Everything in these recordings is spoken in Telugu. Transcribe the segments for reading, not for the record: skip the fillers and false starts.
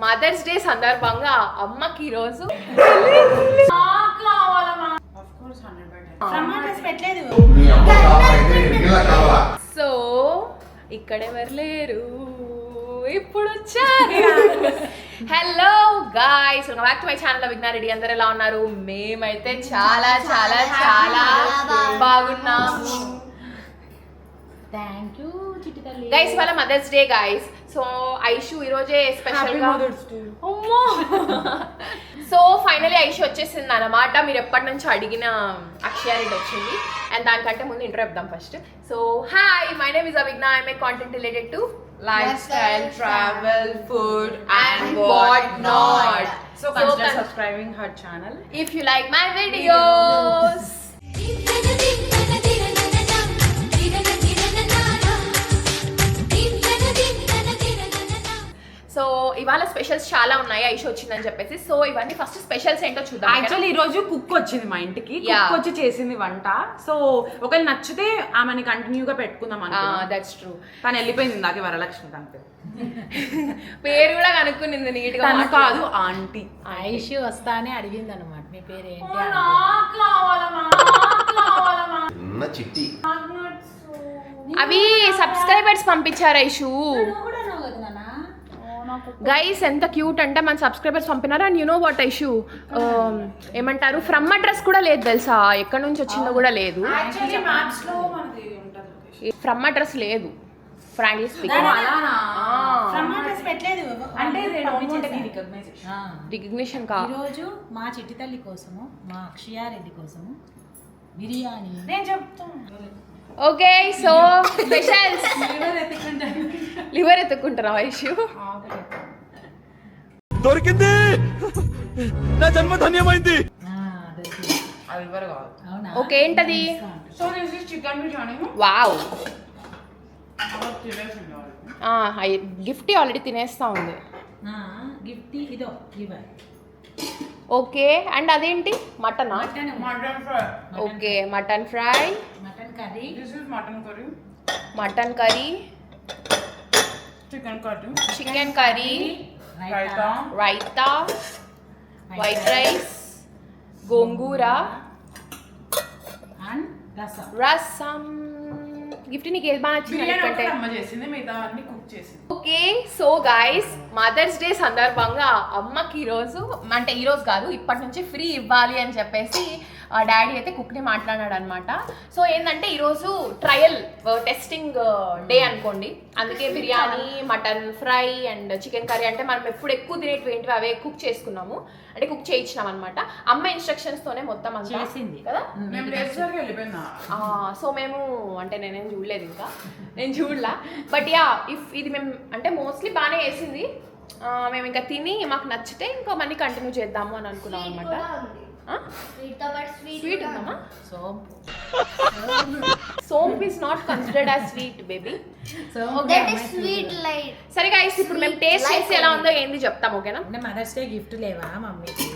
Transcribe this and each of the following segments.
మదర్స్ డే సందర్భంగా అమ్మకి ఈరోజు సో ఇక్కడ ఎవరు లేరు, ఇప్పుడు వచ్చారు. Hello guys, welcome back to my channel Vighna Reddy. అందరు ఎలా ఉన్నారు? మేమైతే చాలా చాలా చాలా బాగున్నాము. థ్యాంక్ యూ చిట్టి తల్లి. గైస్ ఇవాళ mother's day guys. So Aishu ఈరోజే స్పెషల్ గా అమ్మో. సో ఫైనలీ ఐషు వచ్చేసింది అన్నమాట. మీరు ఎప్పటి నుంచి అడిగిన అక్షయ రెడ్డి వచ్చింది. అండ్ దానికంటే ముందు ఇంట్రో చెప్దాం first. So hi, my name is Avighna. I make content related to lifestyle, travel, food and what not. So consider subscribing her channel if you like my videos. So ఇవాళ స్పెషల్స్ చాలా ఉన్నాయి ఐషు వచ్చిందని చెప్పేసి. సో ఇవన్నీ ఫస్ట్ స్పెషల్స్ ఏంటో చూద్దాం. యాక్చువల్లీ ఈ రోజు కుక్ వచ్చింది మా ఇంటికి. కుక్ వచ్చి చేసింది వంట. సో ఒకవేళ నచ్చితే ఆమెని కంటిన్యూగా పెట్టుకుందాం అనుకున్నాం. That's true. తను వెళ్ళిపోయింది ఇందాకే, వరలక్ష్మి తన పేరు కూడా కనుక్కునింది నీట్ గా. తను కాదు, ఆంటీ. ఐషు వస్తా అని అడిగింది అనమాట. మీ పేరు ఏంటి? చిట్టి అవి సబ్స్క్రైబర్స్ పంపించారు ఐషు. గైస్ ఎంత క్యూట్ అంటే మన సబ్స్క్రైబర్స్ పంపినారు. And you know what Aishu, ఏమంటారు, ఫ్రమ్ అడ్రస్ కూడా లేదు తెలుసా, ఎక్కడి నుంచి వచ్చిందో కూడా లేదు. ఫ్రమ్ అడ్రస్ లేదు, ఫ్రాంక్లీ స్పీకింగ్. రికగ్నిషన్ కా. ఈరోజు మా చిట్టి తల్లి కోసము, మా అక్షయ రెడ్డి కోసము బిర్యానీ. నేను చెప్తాను. Okay so specials. లివర్ ఎత్తుకుంటున్నావు ఐషు? దొరికింది, నా జన్మ ధన్యమైంది. ఓకే ఏంటది? So this is chicken biryani. Wow, gift already తినేస్తా ఉంది. గిఫ్ట్ ఇదో లివర్. ఓకే అండ్ అదేంటి? మటనా? Mutton fry. Okay mutton fry, mutton curry. This is mutton curry. Mutton curry, chicken curry, chicken curry, raita, raita, white rice, gongura and rasam. Rasam. Gift నీకు ఏది బాగా నచ్చింది? బిర్యానీ అమ్మ చేసింది, మిగతా అన్ని కుక్ చేసింది. Okay so guys, mother's day సందర్భంగా అమ్మకి ఈరోజు, అంటే ఈరోజు కాదు ఇప్పటి నుంచి ఫ్రీ ఇవ్వాలి అని చెప్పేసి డాడీ అయితే కుక్ని మాట్లాడాడు అనమాట. సో ఏంటంటే ఈరోజు ట్రయల్ టెస్టింగ్ డే అనుకోండి. అందుకే biryani, mutton fry and chicken curry అంటే మనం ఎప్పుడు ఎక్కువ తినేటివి ఏంటివి అవే కుక్ చేసుకున్నాము, అంటే కుక్ చేయించినాం అనమాట. అమ్మ ఇన్స్ట్రక్షన్స్తోనే మొత్తం అంతా చేసింది కదా. సో మేము, అంటే నేనేం చూడలేదు ఇంకా, నేను చూడలా. బట్ యా, ఇఫ్ ఇది మేము అంటే మోస్ట్లీ బాగానే వేసింది. మేము ఇంకా తిని మాకు నచ్చితే ఇంకా మళ్ళీ కంటిన్యూ చేద్దాము అని అనుకున్నాం అనమాట. స్వీట్ ఉందమ్మా? సోంప్ is not considered as sweet baby. సరే గైస్, ఇప్పుడు మేము టేస్ట్ చేసి ఎలా ఉందో ఏంది చెప్తాం, ఓకేనా? అంటే మదర్స్ డే గిఫ్ట్ లేవా మమ్మీకి?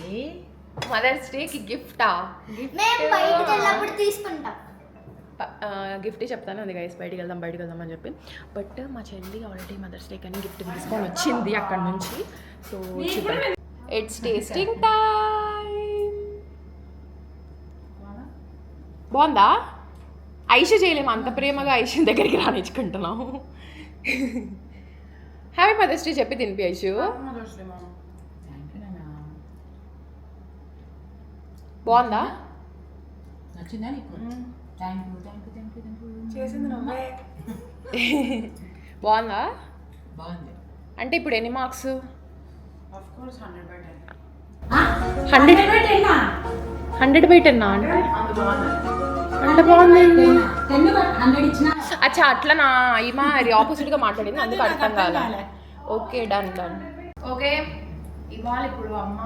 మదర్స్ డేకి గిఫ్టా? గిఫ్ట్ చెప్తాను అది గైస్, బయటికి వెళ్దాం అని చెప్పి. బట్ మా చెల్లి ఆల్రెడీ మదర్స్ డే కానీ గిఫ్ట్ తీసుకొని వచ్చింది అక్కడ నుంచి. So it's tasting time. బాగుందా? ఐషు చేయలేము అంత ప్రేమగా ఐషు దగ్గరికి రానిచ్చుకుంటున్నాము. హ్యాపీ మదర్స్ డే చెప్పి తినిపి ఐషు. బాగుందా? నచ్చిందా నీకు? చేసింది నువ్వే. బాగుందా? బాగుంది. అంటే ఇప్పుడు ఎన్ని మార్క్స్? 100/10 అంటే బాగుంది. అచ్చా అట్లనా? ఈమా అది ఆపోజిట్గా మాట్లాడింది, అందుకు అర్థం కాలే. Okay done. ఓకే ఇవాళ ఇప్పుడు అమ్మ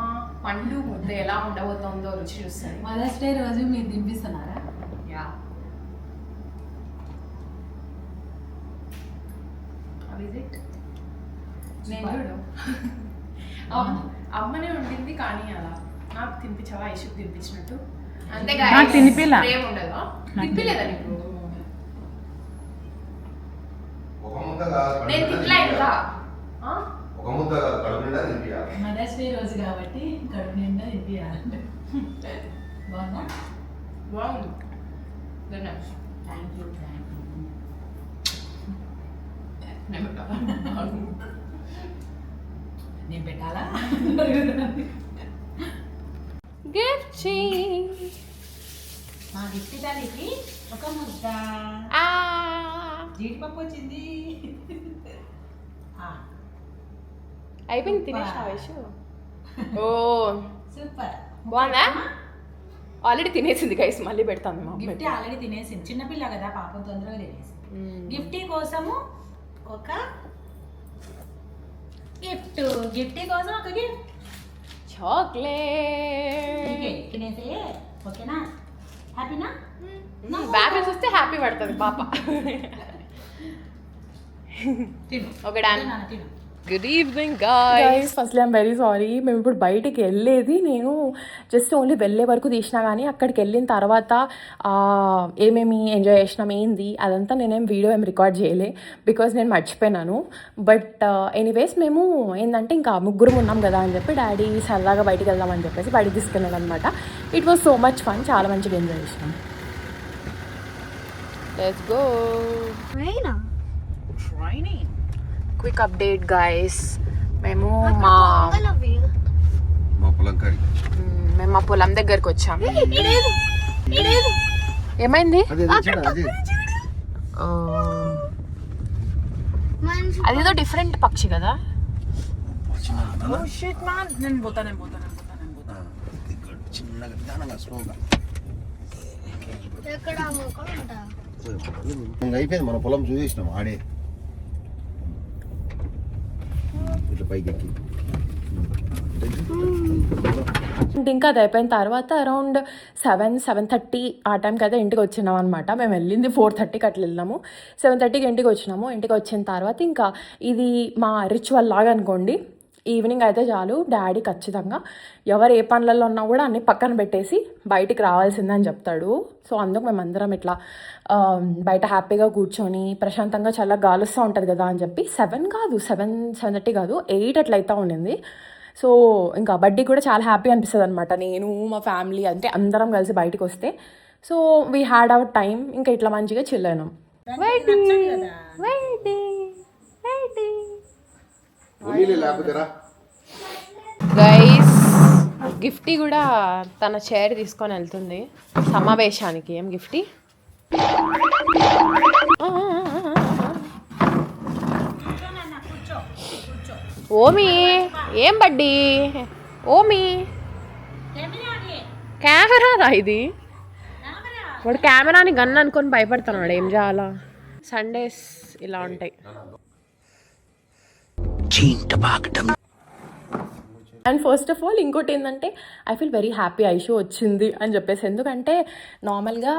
పండు ముద్ద ఎలా ఉండబోతుందో రుచి చూస్తుంది. మదర్స్ డే రోజు మీరు తినిపిస్తున్నారా? యా. నేను చూడు అమ్మనే ఉండింది కానీ అలా నాకు తినిపించావా ఐషుకు తినిపించినట్టు అంతే. ప్రేమ ఉండదా? తినిపిలేదా నీకు? నేను తినలే ఇంకా. ఒక ముద్ద కాదు, కడుపు నిండా తినిపియాలి. మదర్స్ డే రోజు కాబట్టి కడుపు నిండా తినిపియాలంటే బాగుందా? బాగుంది. థ్యాంక్ యూ నేను పెట్టాలా? గిఫ్ట్ మా గిఫ్ట్ దానికి ఒక ముద్ద జీడిపప్పు వచ్చింది. అయిపోయింది, తినేసిన వయసు. ఓ సూపర్. బాగుందా? ఆల్రెడీ తినేసింది గైస్, మళ్ళీ పెడతాను మా గిఫ్ట్ ఆల్రెడీ తినేసింది, చిన్నపిల్ల కదా పాపం, తొందరగా తినేసింది. గిఫ్టీ కోసము ఒక గిఫ్ట్, గిఫ్టీ కోసం ఒక గిఫ్ట్ చాక్లెట్. తినేసే, ఓకేనా? హ్యాపీనా? బ్యాలెన్స్ వస్తే హ్యాపీ పడుతుంది పాప. తిను. Okay done. నాన్న తిను. Good evening guys. Firstly I'm very sorry. మేము ఇప్పుడు బయటికి వెళ్ళేది నేను జస్ట్ ఓన్లీ వెళ్ళే వరకు తీసినా, కానీ అక్కడికి వెళ్ళిన తర్వాత ఏమేమి ఎంజాయ్ చేసినాం ఏంది అదంతా నేనేం వీడియో ఏం రికార్డ్ చేయలే, బికాజ్ నేను మర్చిపోయినాను. బట్ ఎనీవేస్ మేము ఏంటంటే ఇంకా ముగ్గురు ఉన్నాం కదా అని చెప్పి డాడీ సరదాగా బయటికి వెళ్దామని చెప్పేసి బయటికి తీసుకెళ్ళాడు అనమాట. It was so much fun, చాలా మంచిగా ఎంజాయ్ చేసినాం. Let's go. Quick update guys, మేము మా పొలం దగ్గరికి వచ్చాము. ఏమైంది? అదేదో డిఫరెంట్ పక్షి కదా. నేను పోతాను. అయిపోయింది, మన పొలం చూసేసినాం ఆడే. ఇట్లా పైకి ఎక్కి ఇంకా అది అయిపోయిన తర్వాత అరౌండ్ 7-7:30 ఆ టైంకి అయితే ఇంటికి వచ్చినాం అనమాట. మేము వెళ్ళింది 4:30కి అట్లా వెళ్ళినాము. 7:30కి ఇంటికి వచ్చినాము. ఇంటికి వచ్చిన తర్వాత ఇంకా ఇది మా రిచువల్ లాగా అనుకోండి. ఈవినింగ్ అయితే చాలు డాడీ ఖచ్చితంగా ఎవరు ఏ పనులలో ఉన్నా కూడా అన్ని పక్కన పెట్టేసి బయటికి రావాల్సిందని చెప్తాడు. సో అందుకు మేమందరం ఇట్లా బయట హ్యాపీగా కూర్చొని ప్రశాంతంగా చాలా గాలుస్తూ ఉంటుంది కదా అని చెప్పి 7:30 కాదు 8 అట్లా అవుతూ ఉండింది. సో ఇంకా బడ్డీ కూడా చాలా హ్యాపీ అనిపిస్తుంది అనమాట, నేను మా ఫ్యామిలీ అంటే అందరం కలిసి బయటికి వస్తే. So we had our time, ఇంకా ఇట్లా మంచిగా చిల్ అయినాం. గైస్, గిఫ్టీ కూడా తన చైర్ తీసుకొని వెళ్తుంది సమావేశానికి. ఏం గిఫ్టీ? ఓమి ఏం బడ్డీ? ఓమి కెమెరాదా ఇది? వాడు కెమెరాని గన్ అనుకొని భయపడుతున్నాడు, ఏం చేయాలా? సండేస్ ఇలా ఉంటాయి. అండ్ ఫస్ట్ ఆఫ్ ఆల్ ఇంకోటి ఏంటంటే I feel very happy Aishu వచ్చింది అని చెప్పేసి. ఎందుకంటే నార్మల్గా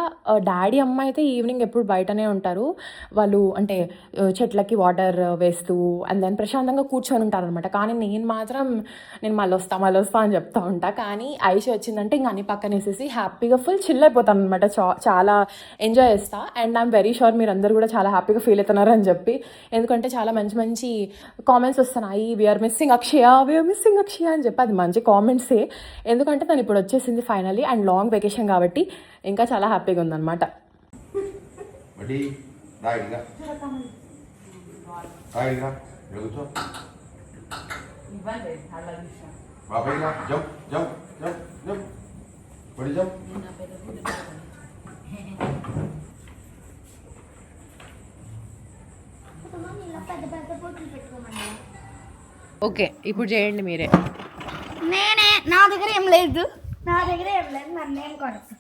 డాడీ అమ్మ అయితే ఈవినింగ్ ఎప్పుడు బయటనే ఉంటారు, వాళ్ళు అంటే చెట్లకి వాటర్ వేస్తూ అండ్ దెన్ ప్రశాంతంగా కూర్చొని ఉంటారు అనమాట. కానీ నేను మాత్రం మళ్ళీ వస్తా అని చెప్తా ఉంటా. కానీ ఐషు వచ్చిందంటే ఇంక అన్ని పక్కన వేసేసి హ్యాపీగా ఫుల్ చిల్ అయిపోతాను అనమాట. చాలా ఎంజాయ్ చేస్తా. అండ్ ఐఎమ్ వెరీ షూర్ మీరు అందరూ కూడా చాలా హ్యాపీగా ఫీల్ అవుతున్నారు అని చెప్పి. ఎందుకంటే చాలా మంచి మంచి కామెంట్స్ వస్తున్నాయి, వీఆర్ మిస్సింగ్ అక్షయ అని చెప్పి. అది మంచి కామెంట్సే, ఎందుకంటే తను ఇప్పుడు వచ్చేసింది ఫైనలీ అండ్ లాంగ్ వెకేషన్ కాబట్టి ఇంకా చాలా హ్యాపీగా ఉందన్నమాట. ఓకే, ఇప్పుడు చేయండి మీరే. నా దగ్గర ఏం లేదు నన్నేం కొడతా.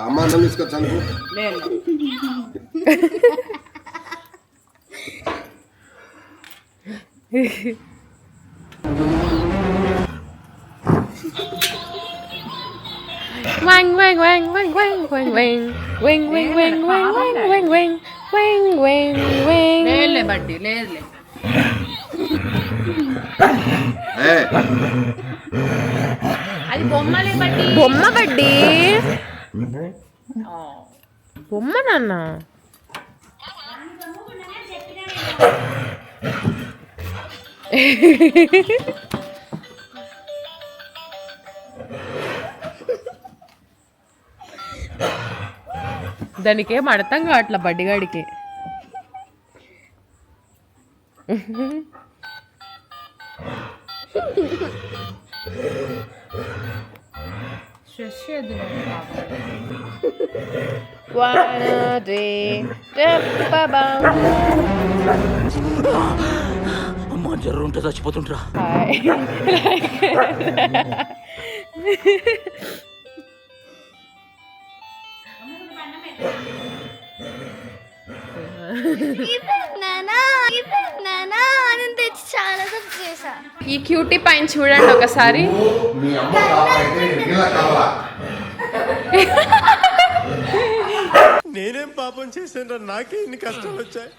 అమ్మ అన్నం తీసుకొచ్చాను. Wang wang wang wang wang wang wang wang wang wang wang wang wang wang wang wang wang. లేదులే బడ్డీ, లేదులే. అది బొమ్మలే బడ్డీ. బొమ్మ బడ్డీ, బొమ్మ నాన్న. దానికేం అర్థం కావట్లే బడ్డిగాడికి. స్ట్రెస్ చేయద్దు. అమ్మా జర్ర ఉంటే చచ్చిపోతుంటరా. తెచ్చి చాలా తప్పు చేశా. ఈ క్యూటీ పైన చూడండి ఒకసారి. మీ అమ్మ కావాలంటే నీళ్ళ కావాలా? నేనేం పాపం చేశాను, నాకే ఇన్ని కష్టాలు వచ్చాయి.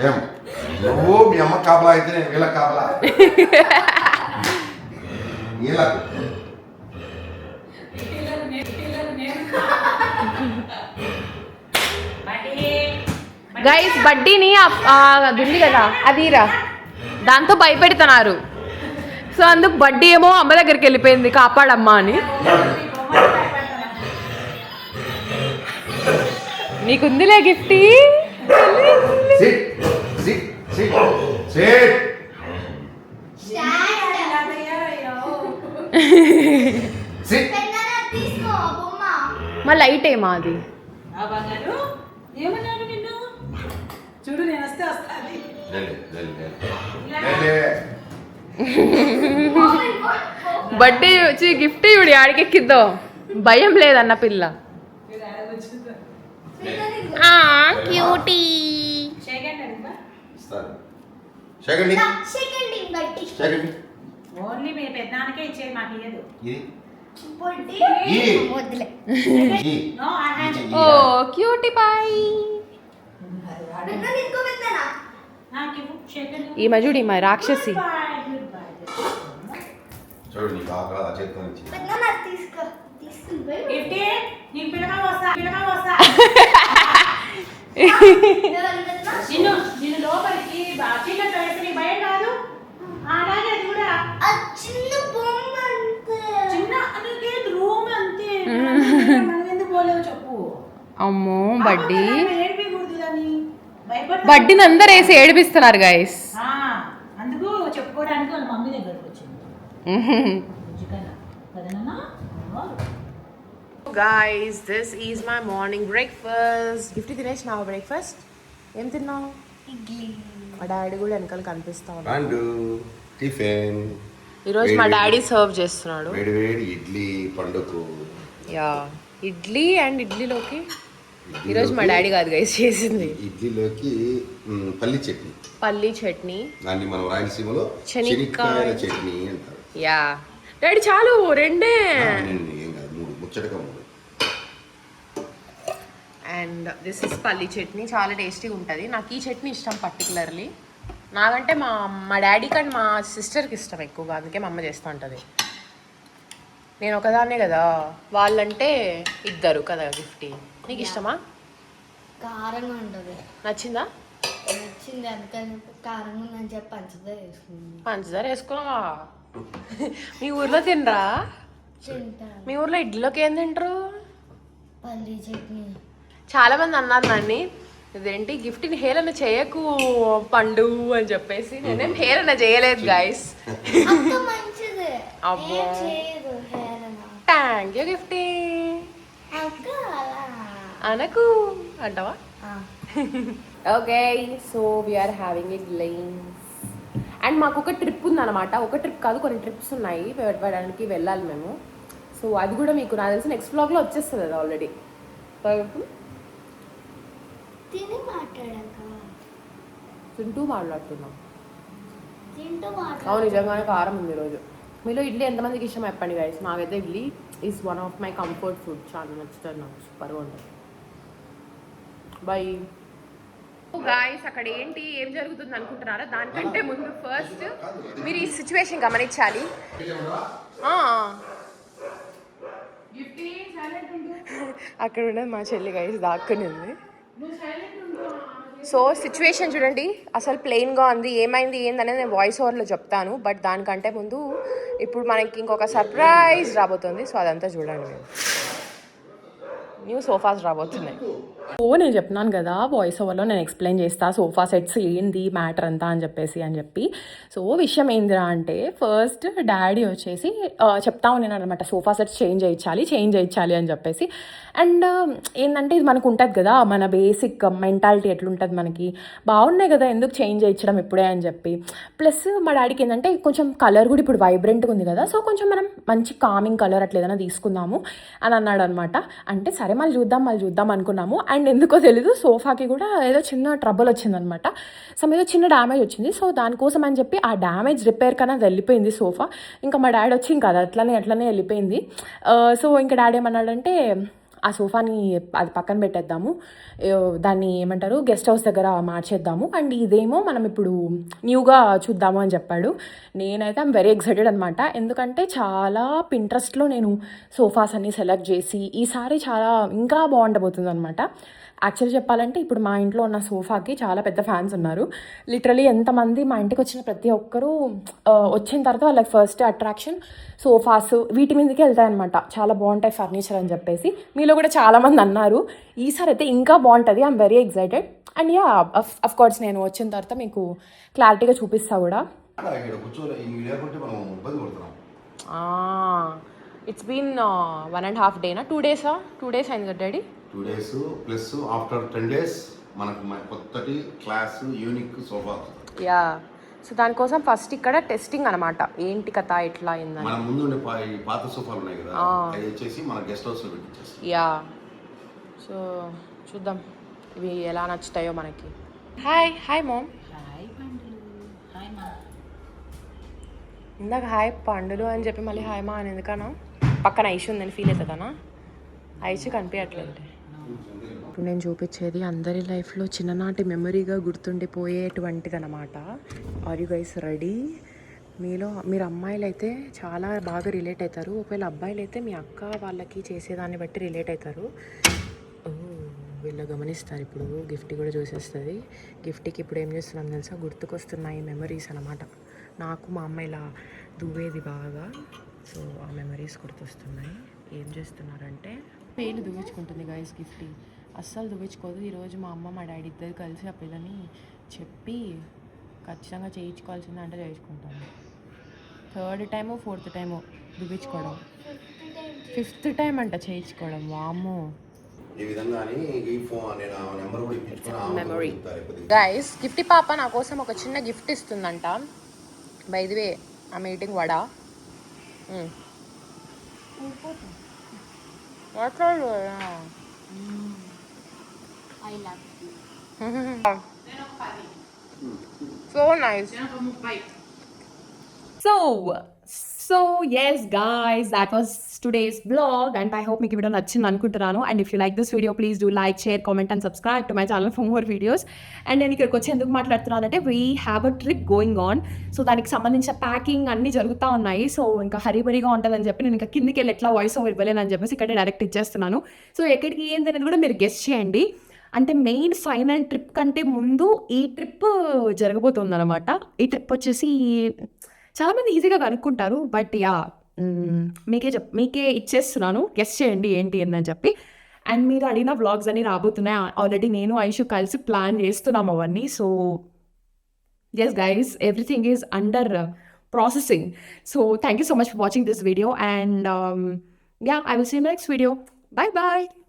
ఏం నువ్వు మీ అమ్మ కాపలా అయితే నేను వీళ్ళ కాపలా? నీళ్ళకు గైస్ బడ్డీని అది ఉంది కదా అదిరా దాంతో భయపెడుతున్నారు. సో అందుకు బడ్డీ ఏమో అమ్మ దగ్గరికి వెళ్ళిపోయింది కాపాడమ్మా అని. నీకుందిలే గిఫ్టీ. మా లైట్ ఏమా అది? ఏమన్నాడు నిన్ను? చూడు నేను వస్తే వస్తాది. బర్త్డే వచ్చి గిఫ్ట్ ఇవిడి ఆడికెక్కిద్దో భయం లేదన్న పిల్ల. క్యూటీ. ఓన్లీ మీ పెద్దనానికే ఇచ్చేది, మాకు ఇయ్యదు. ఓ క్యూటీ పై. ఈ మజుడి మా రాక్షసి. చూడు నీకు ఆకలి చేతితో నుంచి నిన్ను లోపలికి చీకట్లో వేస్తే నీకు భయం కాదు? అలాగే అది కూడా చిన్న రూమ్ అంతే. మనం ఎందుకు పోలేవు చెప్పు. అమ్మో బడ్డీ. ఏడిపించకూడదు దాన్ని. బడ్డీని అందరు వేసి ఏడిపిస్తున్నారు గైస్. అందుకు చెప్పుకోవడానికి వాళ్ళ మమ్మీ దగ్గరకు వచ్చింది. Guys, this is my morning breakfast. Gift తినేసినావా బ్రేక్ఫాస్ట్? ఏం తిన్నావు? ఇడ్లీ. మా డాడీ కూడా వెనకాల కనిపిస్తా ఉన్నాడు. టిఫిన్ ఈరోజు మా డాడీ సర్వ్ చేస్తున్నాడు. వేడి వేడి ఇడ్లీ పండుకు. యా ఇడ్లీ అండ్ ఇడ్లీలోకి ఈరోజు మా డాడీ కాదు గైస్ చేసింది. ఇడ్లీలోకి పల్లి చట్నీ. పల్లి చట్నీ. దాన్ని మనం రాయలసీమలో శనక్కాయల చట్నీ అంటారు. యా డాడీ చాలు రెండే. ఏం కాదు, మూడు ముచ్చటగా మూడు. అండ్ దిస్ ఇస్ పల్లి చట్నీ. చాలా టేస్టీగా ఉంటుంది. నాకు ఈ చట్నీ ఇష్టం పర్టికులర్లీ. నాకంటే మా డాడీ కంటే మా సిస్టర్కి ఇష్టం ఎక్కువగా, అందుకే మా అమ్మ చేస్తూ ఉంటుంది. నేను ఒకదాన్నే కదా, వాళ్ళంటే ఇద్దరు కదా గిఫ్ట్. నీకు ఇష్టమా? కారంగా ఉంటుంది. నచ్చిందా? నచ్చింది, అందుకని కారంగా ఉందని చెప్పి పంచదార వేసుకుంది. పంచదార వేసుకున్నావా? మీ ఊర్లో తినరా? మీ ఊర్లో ఇడ్లీలోకి ఏం తింటారు? పల్లి చట్నీ. చాలా మంది అన్నారు నన్ను, ఇదేంటి గిఫ్ట్ని హేళన చేయకు పండు అని చెప్పేసి. నేనేం హేళన చేయలేదు గైస్. మంచిది. అబ్బో థ్యాంక్ యూ గిఫ్టీ. అనకు అంటావా? Okay so we are having a glance. And మాకు ఒక ట్రిప్ ఉందన్నమాట. ఒక ట్రిప్ కాదు, కొన్ని ట్రిప్స్ ఉన్నాయి పెట్టడానికి వెళ్ళాలి మేము. సో అది కూడా మీకు నాకు తెలిసి నెక్స్ట్ వ్లాగ్లో వచ్చేస్తుంది అది ఆల్రెడీ. తింటూ మాట్లాడుతున్నాం. అవును నిజంగానే కారం ఉంది ఈరోజు. మీలో ఇడ్లీ ఎంతమందికి ఇష్టం చెప్పండి గైస్. నాకైతే idli is one of my comfort food. చాలా నచ్చుతుంది నాకు, సూపర్గా ఉంటుంది. By guys. అక్కడ ఏంటి ఏం జరుగుతుంది అనుకుంటున్నారా? దానికంటే ముందు ఫస్ట్ మీరు ఈ సిచ్యువేషన్ గమనించాలి. అక్కడ ఉన్నది మా చెల్లి గైస్, దాక్కునింది. సో సిచ్యువేషన్ చూడండి, అసలు ప్లెయిన్గా ఉంది. ఏమైంది ఏందనేది నేను వాయిస్ ఓవర్లో చెప్తాను, బట్ దానికంటే ముందు ఇప్పుడు మనకి ఇంకొక సర్ప్రైజ్ రాబోతుంది. సో అదంతా చూడండి. మేము న్యూ సోఫాస్ రాబోతున్నాయి. ఓ నేను చెప్తున్నాను కదా, వాయిస్ ఓవర్లో నేను ఎక్స్ప్లెయిన్ చేస్తా సోఫా సెట్స్ ఏంది మ్యాటర్ అంతా అని చెప్పి. సో విషయం ఏందిరా అంటే, ఫస్ట్ డాడీ వచ్చేసి చెప్తా ఉన్నాను అనమాట, సోఫా సెట్స్ చేంజ్ చేయించాలి అని చెప్పేసి. అండ్ ఏంటంటే ఇది మనకు ఉంటుంది కదా, మన బేసిక్ మెంటాలిటీ ఎట్లుంటుంది మనకి, బాగున్నాయి కదా ఎందుకు చేంజ్ చేయించడం ఇప్పుడే అని చెప్పి. ప్లస్ మా డాడీకి ఏంటంటే కొంచెం కలర్ కూడా ఇప్పుడు వైబ్రెంట్గా ఉంది కదా, సో కొంచెం మనం మంచి కామింగ్ కలర్ అట్లా ఏదైనా తీసుకుందాము అని అన్నాడు అనమాట. అంటే సరే మళ్ళీ చూద్దాం అనుకున్నాము. అండ్ ఎందుకో తెలీదు, సోఫాకి కూడా ఏదో చిన్న ట్రబుల్ వచ్చిందనమాట. సో ఏదో చిన్న డ్యామేజ్ వచ్చింది. సో దానికోసం అని చెప్పి ఆ డ్యామేజ్ రిపేర్ కన్నా వెళ్ళిపోయింది సోఫా. ఇంకా మా డాడీ వచ్చి ఇంకా అది అట్లనే వెళ్ళిపోయింది. సో ఇంకా డాడీ ఏమన్నాడంటే, ఆ సోఫాని అది పక్కన పెట్టేద్దాము, దాన్ని ఏమంటారు గెస్ట్ హౌస్ దగ్గర మార్చేద్దాము, అండ్ ఇదేమో మనం ఇప్పుడు న్యూగా చూద్దాము అని చెప్పాడు. నేనైతే ఐమ్ వెరీ ఎక్సైటెడ్ అనమాట. ఎందుకంటే చాలా పింట్రెస్ట్లో నేను సోఫాస్ అన్ని సెలెక్ట్ చేసి ఈసారి చాలా ఇంకా బాగుండబోతుంది అనమాట. యాక్చువల్లీ చెప్పాలంటే ఇప్పుడు మా ఇంట్లో ఉన్న సోఫాకి చాలా పెద్ద ఫ్యాన్స్ ఉన్నారు. లిటరలీ ఎంతమంది మా ఇంటికి వచ్చిన ప్రతి ఒక్కరూ వచ్చిన తర్వాత వాళ్ళకి ఫస్ట్ అట్రాక్షన్ సోఫాస్ వీటి మీదకి వెళ్తాయి అనమాట. చాలా బాగుంటాయి ఫర్నిచర్ అని చెప్పేసి మీలో కూడా చాలామంది అన్నారు. ఈసారి అయితే ఇంకా బాగుంటుంది. I'm very excited. And yeah of course నేను వచ్చిన తర్వాత మీకు క్లారిటీగా చూపిస్తా కూడా. It's been 1.5 days 2 days 2 days అయింది కదా daddy. 2 days plus after 10 days మనకు కొత్తటి class unique sofa. Yeah, so దానికోసం ఫస్ట్ ఇక్కడ టెస్టింగ్ అనమాట, ఏంటి కథ ఎట్లా అయిందని. మన ముందు ఉండే పాత సోఫాలు ఉన్నాయి కదా, అవి వచ్చేసి మన గెస్ట్ హౌస్ లో పెట్టించేస్తాం. యా, సో చూద్దాం ఇవి ఎలా నచ్చుతాయో మనకి. Hi ma'am. ఇందాక హాయ్ పండులు అని చెప్పి మళ్ళీ హాయ్ మా అని ఎందుకన్నా? పక్కన ఐషు ఉందని ఫీల్ అవుతుందనా? ఐషు కనిపించట్లేదు. ఇప్పుడు నేను చూపించేది అందరి లైఫ్లో చిన్ననాటి మెమరీగా గుర్తుండిపోయేటువంటిది అనమాట. Are you guys ready? మీరు అమ్మాయిలు అయితే చాలా బాగా రిలేట్ అవుతారు, ఒకవేళ అబ్బాయిలు అయితే మీ అక్క వాళ్ళకి చేసేదాన్ని బట్టి రిలేట్ అవుతారు. వీళ్ళు గమనిస్తారు. ఇప్పుడు గిఫ్ట్ కూడా చూసేస్తుంది. గిఫ్ట్కి ఇప్పుడు ఏం చేస్తున్నాను తెలుసా, గుర్తుకొస్తున్నాయి మెమరీస్ అనమాట. నాకు మా అమ్మ ఇలా దువ్వేది బాగా, సో ఆ మెమరీస్ గుర్తొస్తున్నాయి. ఏం చేస్తున్నారంటే పేలు దువ్వించుకుంటుంది గైస్. గిఫ్ట్ అస్సలు దువ్వించుకోదు. ఈరోజు మా అమ్మ మా డాడీ ఇద్దరు కలిసి ఆ పిల్లని చెప్పి ఖచ్చితంగా చేయించుకోవాల్సిందే అంటే చేయించుకుంటాను. 3rd time 4th time దువ్వించుకోవడం, 5th time అంట చేయించుకోవడం. వామ్మో. Memory guys. గిఫ్ట్ పాప నా కోసం ఒక చిన్న గిఫ్ట్ ఇస్తుందంట. By the way I'm eating vada. So nice. So yes guys, that was today's vlog and I hope మీకు వీడియో నచ్చింది అనుకుంటున్నాను. And if you like this video please do like, share, comment and subscribe to my channel for more videos. And నేను ఇక్కడికి వచ్చి ఎందుకు మాట్లాడుతున్నానంటే, we have a trip going on. So దానికి సంబంధించిన ప్యాకింగ్ అన్నీ జరుగుతూ ఉన్నాయి. సో ఇంకా హరీబరీగా ఉంటుందని చెప్పి నేను ఇంకా కిందికి వెళ్ళి ఎట్లా వాయిస్ ఓవర్ ఇవ్వలేనని చెప్పేసి ఇక్కడ డైరెక్ట్ ఇచ్చేస్తున్నాను. సో ఎక్కడికి ఏంటనేది కూడా మీరు గెస్ట్ చేయండి. అంటే మెయిన్ ఫైనల్ ట్రిప్ కంటే ముందు ఈ ట్రిప్ జరగబోతుంది అనమాట. ఈ ట్రిప్ వచ్చేసి చాలామంది ఈజీగా కనుక్కుంటారు, బట్ యా మీకే ఇచ్చేస్తున్నాను. గెస్ట్ చేయండి ఏంటి అని చెప్పి. అండ్ మీరు అడిగిన వ్లాగ్స్ అన్నీ రాబోతున్నాయి. ఆల్రెడీ నేను ఐషు కలిసి ప్లాన్ చేస్తున్నాం అవన్నీ. So yes guys, everything is under processing. So thank you so much for watching this video and yeah, I will see you in the next video. Bye bye.